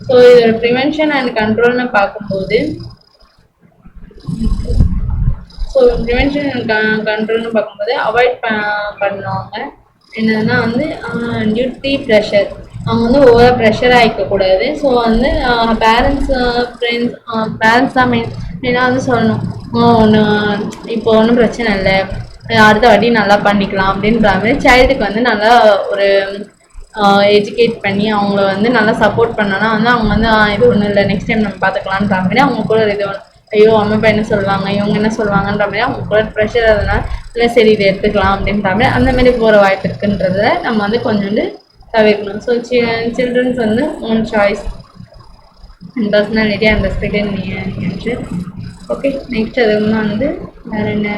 So இதோட prevention and கண்ட்ரோல்னு பார்க்கும்போது, so prevention and கண்ட்ரோல்னு பார்க்கும்போது அவாய்ட் பண்ணுவாங்க. என்னதுன்னா வந்து டியூட்டி ப்ரெஷர், அவங்க வந்து ஓவராக ப்ரெஷர் ஆகிக்கக்கூடாது. ஸோ வந்து பேரண்ட்ஸ் ஃப்ரெண்ட்ஸ் பேரண்ட்ஸ் தான் மெயினாக வந்து சொல்லணும், ஒன்று இப்போ ஒன்றும் பிரச்சனை இல்லை, அடுத்த வாட்டி நல்லா பண்ணிக்கலாம் அப்படின்ற மாதிரி சைல்டுக்கு வந்து நல்லா ஒரு எஜுகேட் பண்ணி அவங்கள வந்து நல்லா சப்போர்ட் பண்ணோன்னா வந்து அவங்க வந்து இது ஒன்றும் இல்லை, நெக்ஸ்ட் டைம் நம்ம பார்த்துக்கலான்ற மாதிரி அவங்க கூட இது ஐயோ அம்மா அப்பா என்ன சொல்லுவாங்க, இவங்க என்ன சொல்லுவாங்கன்ற மாதிரி அவங்க கூட ப்ரெஷர் அதனால் இல்லை சரி இதை எடுத்துக்கலாம் அப்படின்ற மாதிரி அந்த மாதிரி போகிற வாய்ப்பு இருக்குன்றத நம்ம வந்து கொஞ்சோண்டு தவிர்க்கணும். ஸோ சில்ட்ரன்ஸ் வந்து own choice and personality and respect நீங்கள் ஓகே. நெக்ஸ்ட் அதுக்கு வந்து வேறு என்ன,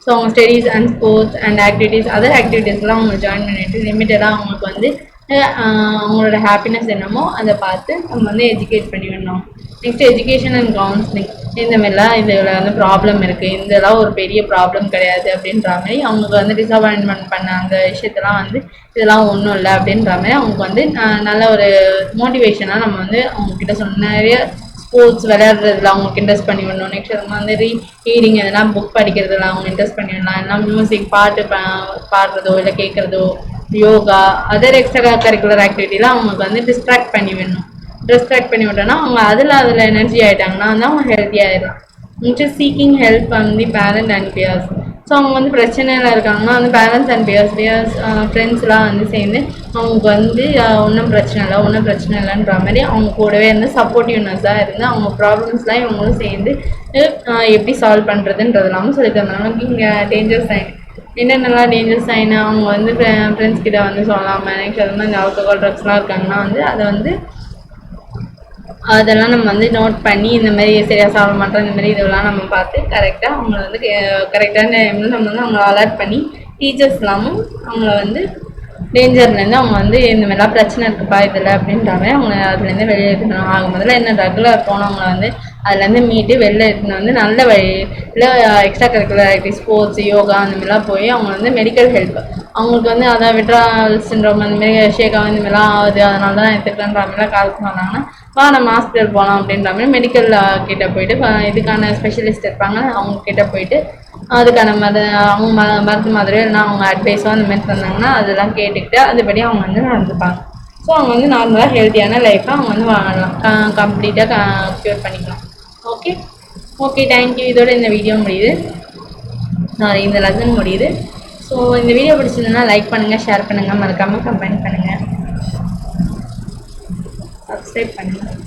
ஸோ அவங்க studies and sports and activities other ஆக்டிவிட்டீஸ்லாம் அவங்க ஜாயின் பண்ணிவிட்டு லிமிட்டடாக அவங்களுக்கு வந்து அவங்களோட ஹாப்பினஸ் என்னமோ அதை பார்த்து நம்ம வந்து எஜுகேட் பண்ணி விடணும். நெக்ஸ்ட் எஜுகேஷன் அண்ட் கவுன்சிலிங், இந்த மாதிரிலாம் இதில் வந்து ப்ராப்ளம் இருக்குது, இதெல்லாம் ஒரு பெரிய ப்ராப்ளம் கிடையாது அப்படின்ற மாதிரி அவங்களுக்கு வந்து டிஸப்பாயின்மெண்ட் பண்ண அந்த விஷயத்தெல்லாம் வந்து இதெல்லாம் ஒன்றும் இல்லை அப்படின்ற மாதிரி அவங்களுக்கு வந்து நல்ல ஒரு மோட்டிவேஷனாக நம்ம வந்து அவங்கக்கிட்ட சொன்ன நிறைய ஸ்போர்ட்ஸ் விளையாடுறதுல அவங்களுக்கு இன்ட்ரெஸ்ட் பண்ணி விடணும். நெக்ஸ்ட் அது வந்து ரீடிங் எதனா புக் படிக்கிறதுல அவங்க இன்ட்ரெஸ்ட் பண்ணி விடலாம். இல்லைனா மியூசிக் பாட்டு பாடுறதோ இல்லை கேட்குறதோ, யோகா அதர் எக்ஸ்ட்ரா கரிக்குலர் ஆக்டிவிட்டிலாம் அவங்களுக்கு வந்து டிஸ்ட்ராக்ட் பண்ணி விட்டோன்னா அவங்க அதில் எனர்ஜி ஆகிட்டாங்கன்னா வந்து அவங்க ஹெல்த்தியாகிடலாம். Next seeking help from the parent and peers, so அவங்க வந்து பிரச்சனையில் இருக்காங்கன்னா வந்து பேரண்ட்ஸ் அண்ட் பியர்ஸ் ஃப்ரெண்ட்ஸ்லாம் வந்து சேர்ந்து அவங்களுக்கு வந்து ஒன்றும் பிரச்சனை இல்லைன்ற மாதிரி அவங்க கூடவே இருந்து சப்போர்ட்டிவ்னஸாக இருந்து அவங்க ப்ராப்ளம்ஸ்லாம் இவங்களும் சேர்ந்து எப்படி சால்வ் பண்ணுறதுன்றதுலாமல் சொல்லி தந்தாங்க. இங்கே டேஞ்சர் சைன் என்னென்னலாம் டேஞ்சர் சைன் அவங்க வந்து ஃப்ரெண்ட்ஸ் கிட்ட வந்து சொல்லாமல் நெக்ஸ்ட் அது மாதிரி இந்த ஆல்கஹால் ட்ரக்ஸ்லாம் இருக்காங்கன்னா வந்து அதை வந்து அதெல்லாம் நம்ம வந்து நோட் பண்ணி இந்த மாதிரி சரியாக சாப்பிட மாட்டோம், இந்த மாதிரி இதெல்லாம் நம்ம பார்த்து கரெக்டாக அவங்கள வந்து கரெக்டான டைமில் நம்ம வந்து அவங்கள அலர்ட் பண்ணி டீச்சர்ஸ் இல்லாமல் அவங்கள வந்து டேஞ்சர்லேருந்து அவங்க வந்து இந்த மாதிரிலாம் பிரச்சனை இருக்குப்பா இதில் அப்படின்ற மாதிரி அவங்க அதுலேருந்து வெளியே எடுத்துக்கணும். ஆக முதல்ல என்ன ரெகுலர் போனவங்களை வந்து அதுலேருந்து மீட்டு வெளில எடுத்துன்னு வந்து நல்ல வழி இல்லை extra curricular activity sports yoga அந்த மாதிரிலாம் போய் அவங்க வந்து மெடிக்கல் ஹெல்ப் அவங்களுக்கு வந்து அதான் விட்ரால் சிண்ட்ரோம் அந்த மாதிரி ஷேக்காக இந்த மாதிரிலாம் ஆகுது அதனால தான் எடுத்துக்கலான்ற மாதிரிலாம் கால் பண்ணாங்கன்னா வா நம்ம ஹாஸ்பிட்டல் போகலாம் அப்படின்ற மாதிரி மெடிக்கல் கிட்டே போயிட்டு இதுக்கான ஸ்பெஷலிஸ்ட் இருப்பாங்க அவங்க கிட்டே போயிட்டு அதுக்கான அவங்க மருந்து மாதிரியோ இல்லைனா அவங்க அட்வைஸோ அந்த மாதிரி தந்தாங்கன்னா அதெல்லாம் கேட்டுக்கிட்டு அதுபடி அவங்க வந்து நடந்துப்பாங்க. ஸோ அவங்க வந்து நார்மலாக ஹெல்த்தியான லைஃப்பை அவங்க வந்து வாழலாம், கம்ப்ளீட்டாக க்யூர் பண்ணிக்கலாம். Okay thank you. இதோட இந்த வீடியோ முடியுது, இந்த லெசன் முடியுது. ஸோ இந்த வீடியோ பிடிச்சிருந்ததுன்னா லைக் பண்ணுங்கள், ஷேர் பண்ணுங்கள், மறக்காமல் கமெண்ட் பண்ணுங்கள், சப்ஸ்கிரைப் பண்ணுங்கள்.